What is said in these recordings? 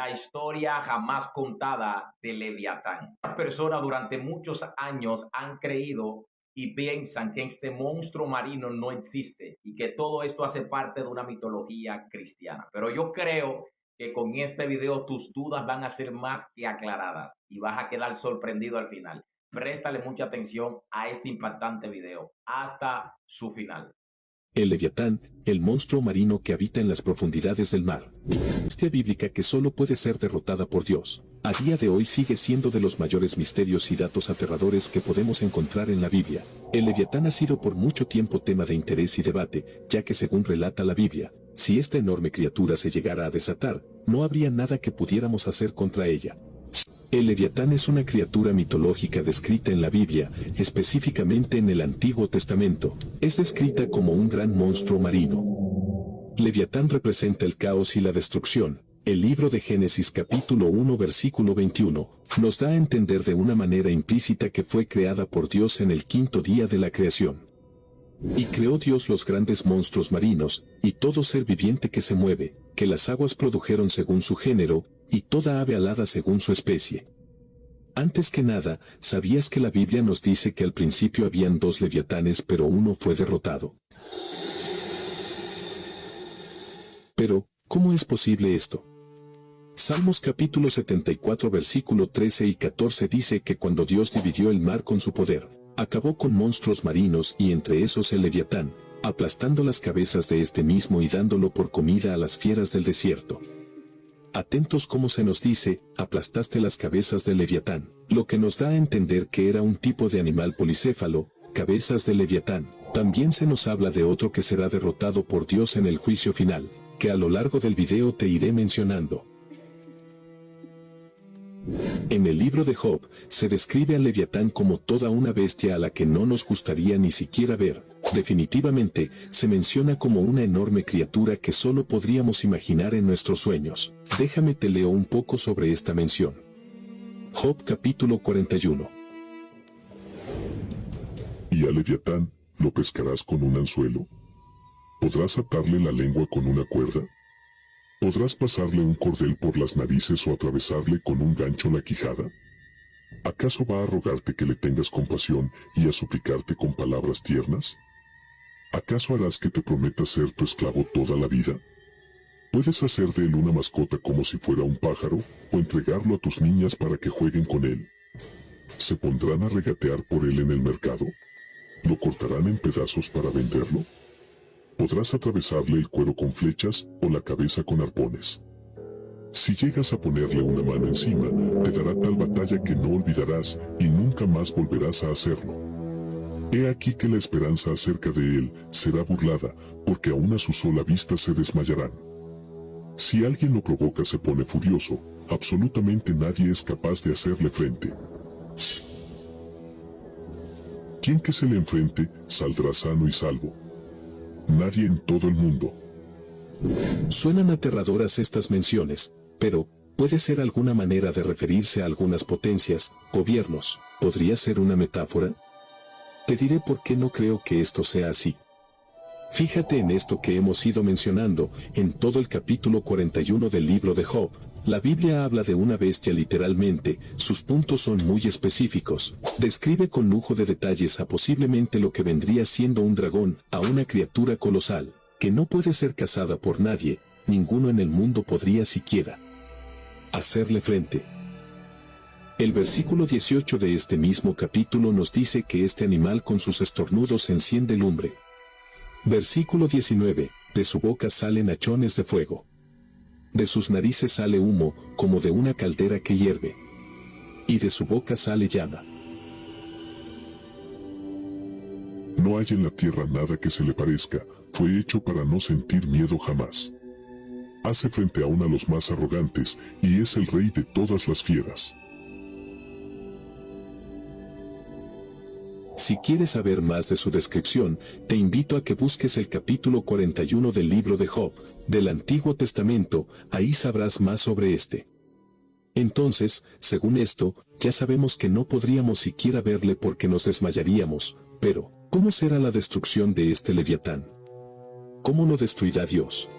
la historia jamás contada de Leviatán. Las personas durante muchos años han creído y piensan que este monstruo marino no existe y que todo esto hace parte de una mitología cristiana. Pero yo creo que con este video tus dudas van a ser más que aclaradas y vas a quedar sorprendido al final. Préstale mucha atención a este impactante video hasta su final. El Leviatán, el monstruo marino que habita en las profundidades del mar. Bestia bíblica que solo puede ser derrotada por Dios. A día de hoy sigue siendo de los mayores misterios y datos aterradores que podemos encontrar en la Biblia. El Leviatán ha sido por mucho tiempo tema de interés y debate, ya que según relata la Biblia, si esta enorme criatura se llegara a desatar, no habría nada que pudiéramos hacer contra ella. El Leviatán es una criatura mitológica descrita en la Biblia, específicamente en el Antiguo Testamento. Es descrita como un gran monstruo marino. Leviatán representa el caos y la destrucción. El libro de Génesis capítulo 1 versículo 21 nos da a entender de una manera implícita que fue creada por Dios en el quinto día de la creación. Y creó Dios los grandes monstruos marinos, y todo ser viviente que se mueve, que las aguas produjeron según su género, y toda ave alada según su especie. Antes que nada, ¿sabías que la Biblia nos dice que al principio habían dos leviatanes pero uno fue derrotado? Pero, ¿cómo es posible esto? Salmos capítulo 74 versículo 13 y 14 dice que cuando Dios dividió el mar con su poder, acabó con monstruos marinos y entre esos el Leviatán, aplastando las cabezas de este mismo y dándolo por comida a las fieras del desierto. Atentos como se nos dice, aplastaste las cabezas del Leviatán, lo que nos da a entender que era un tipo de animal policéfalo, cabezas del Leviatán. También se nos habla de otro que será derrotado por Dios en el juicio final, que a lo largo del video te iré mencionando. En el libro de Job, se describe al Leviatán como toda una bestia a la que no nos gustaría ni siquiera ver. Definitivamente, se menciona como una enorme criatura que solo podríamos imaginar en nuestros sueños. Déjame te leo un poco sobre esta mención. Job capítulo 41. Y al Leviatán, ¿lo pescarás con un anzuelo? ¿Podrás atarle la lengua con una cuerda? ¿Podrás pasarle un cordel por las narices o atravesarle con un gancho la quijada? ¿Acaso va a rogarte que le tengas compasión y a suplicarte con palabras tiernas? ¿Acaso harás que te prometa ser tu esclavo toda la vida? ¿Puedes hacer de él una mascota como si fuera un pájaro, o entregarlo a tus niñas para que jueguen con él? ¿Se pondrán a regatear por él en el mercado? ¿Lo cortarán en pedazos para venderlo? ¿Podrás atravesarle el cuero con flechas o la cabeza con arpones? Si llegas a ponerle una mano encima, te dará tal batalla que no olvidarás y nunca más volverás a hacerlo. He aquí que la esperanza acerca de él será burlada, porque aún a su sola vista se desmayarán. Si alguien lo provoca se pone furioso, absolutamente nadie es capaz de hacerle frente. Quien que se le enfrente, saldrá sano y salvo. Nadie en todo el mundo. Suenan aterradoras estas menciones, pero puede ser alguna manera de referirse a algunas potencias, gobiernos. ¿Podría ser una metáfora? Te diré por qué no creo que esto sea así. Fíjate en esto que hemos ido mencionando, en todo el capítulo 41 del libro de Job. La Biblia habla de una bestia literalmente, sus puntos son muy específicos. Describe con lujo de detalles a posiblemente lo que vendría siendo un dragón, a una criatura colosal, que no puede ser cazada por nadie, ninguno en el mundo podría siquiera hacerle frente. El versículo 18 de este mismo capítulo nos dice que este animal con sus estornudos enciende lumbre. Versículo 19, de su boca salen hachones de fuego. De sus narices sale humo, como de una caldera que hierve. Y de su boca sale llama. No hay en la tierra nada que se le parezca, fue hecho para no sentir miedo jamás. Hace frente aún a los más arrogantes, y es el rey de todas las fieras. Si quieres saber más de su descripción, te invito a que busques el capítulo 41 del libro de Job, del Antiguo Testamento, ahí sabrás más sobre este. Entonces, según esto, ya sabemos que no podríamos siquiera verle porque nos desmayaríamos, pero, ¿cómo será la destrucción de este Leviatán? ¿Cómo lo destruirá Dios?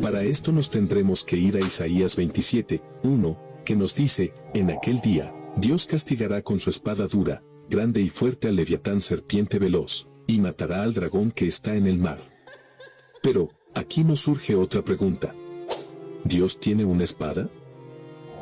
Para esto nos tendremos que ir a Isaías 27:1, que nos dice, en aquel día, Dios castigará con su espada dura, grande y fuerte al leviatán serpiente veloz, y matará al dragón que está en el mar. Pero, aquí nos surge otra pregunta. ¿Dios tiene una espada?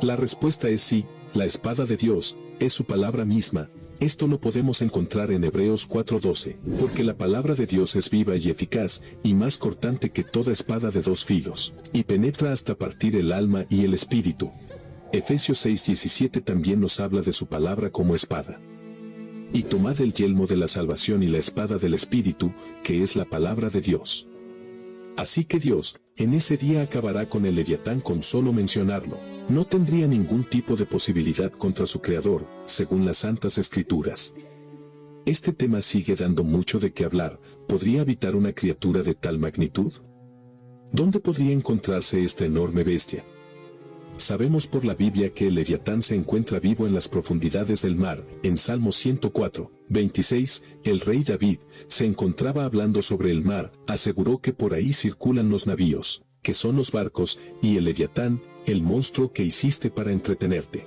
La respuesta es sí, la espada de Dios, es su palabra misma. Esto lo podemos encontrar en Hebreos 4:12, porque la palabra de Dios es viva y eficaz, y más cortante que toda espada de dos filos, y penetra hasta partir el alma y el espíritu. Efesios 6:17 también nos habla de su palabra como espada. Y tomad el yelmo de la salvación y la espada del espíritu, que es la palabra de Dios. Así que Dios, en ese día acabará con el leviatán con solo mencionarlo. No tendría ningún tipo de posibilidad contra su creador, según las Santas Escrituras. Este tema sigue dando mucho de qué hablar. ¿Podría habitar una criatura de tal magnitud? ¿Dónde podría encontrarse esta enorme bestia? Sabemos por la Biblia que el leviatán se encuentra vivo en las profundidades del mar. En Salmo 104:26, el rey David se encontraba hablando sobre el mar, aseguró que por ahí circulan los navíos, que son los barcos, y el leviatán, el monstruo que hiciste para entretenerte.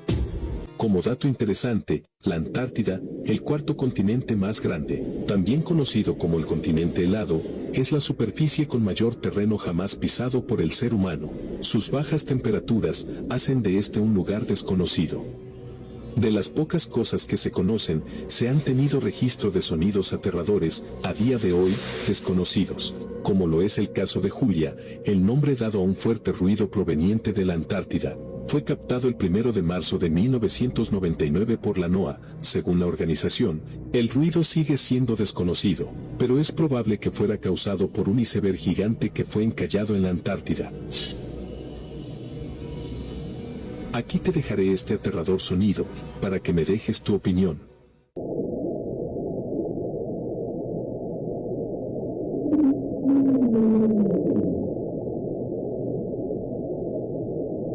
Como dato interesante, la Antártida, el cuarto continente más grande, también conocido como el continente helado, es la superficie con mayor terreno jamás pisado por el ser humano. Sus bajas temperaturas hacen de este un lugar desconocido. De las pocas cosas que se conocen, se han tenido registro de sonidos aterradores, a día de hoy, desconocidos, como lo es el caso de Julia, el nombre dado a un fuerte ruido proveniente de la Antártida. Fue captado el 1 de marzo de 1999 por la NOAA. Según la organización, el ruido sigue siendo desconocido, pero es probable que fuera causado por un iceberg gigante que fue encallado en la Antártida. Aquí te dejaré este aterrador sonido, para que me dejes tu opinión.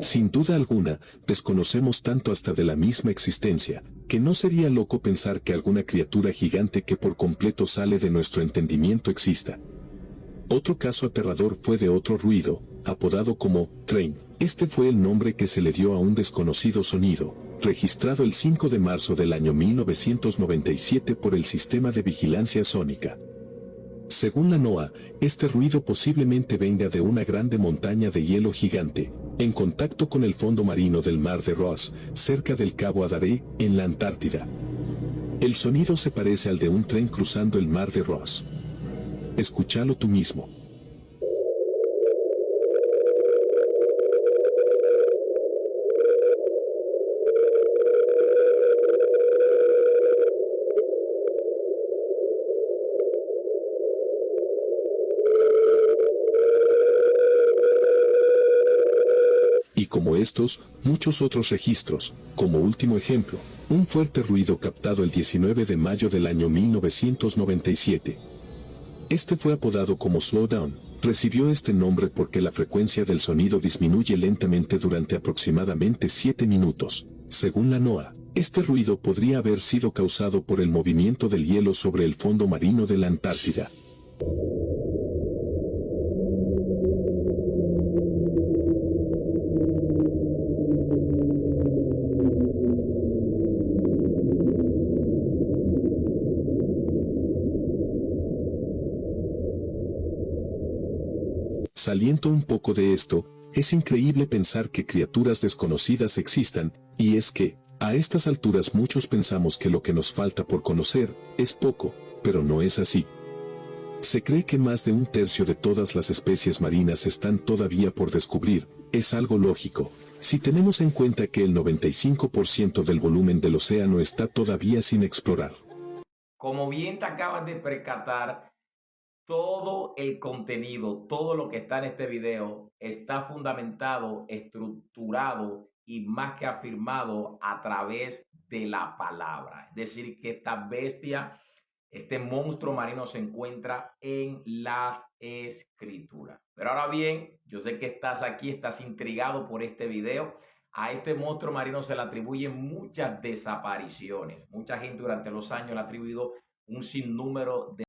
Sin duda alguna, desconocemos tanto hasta de la misma existencia, que no sería loco pensar que alguna criatura gigante que por completo sale de nuestro entendimiento exista. Otro caso aterrador fue de otro ruido, apodado como Train. Este fue el nombre que se le dio a un desconocido sonido, registrado el 5 de marzo del año 1997 por el Sistema de Vigilancia Sónica. Según la NOAA, este ruido posiblemente venga de una grande montaña de hielo gigante, en contacto con el fondo marino del mar de Ross, cerca del Cabo Adaré, en la Antártida. El sonido se parece al de un tren cruzando el mar de Ross. Escúchalo tú mismo. Y como estos, muchos otros registros, como último ejemplo, un fuerte ruido captado el 19 de mayo del año 1997. Este fue apodado como Slowdown. Recibió este nombre porque la frecuencia del sonido disminuye lentamente durante aproximadamente 7 minutos. Según la NOAA, este ruido podría haber sido causado por el movimiento del hielo sobre el fondo marino de la Antártida. Saliendo un poco de esto, es increíble pensar que criaturas desconocidas existan, y es que, a estas alturas muchos pensamos que lo que nos falta por conocer es poco, pero no es así. Se cree que más de un tercio de todas las especies marinas están todavía por descubrir. Es algo lógico, si tenemos en cuenta que el 95% del volumen del océano está todavía sin explorar. Como bien te acabas de percatar, todo el contenido, todo lo que está en este video está fundamentado, estructurado y más que afirmado a través de la palabra. Es decir, que esta bestia, este monstruo marino se encuentra en las escrituras. Pero ahora bien, yo sé que estás aquí, estás intrigado por este video. A este monstruo marino se le atribuyen muchas desapariciones. Mucha gente durante los años le ha atribuido un sinnúmero de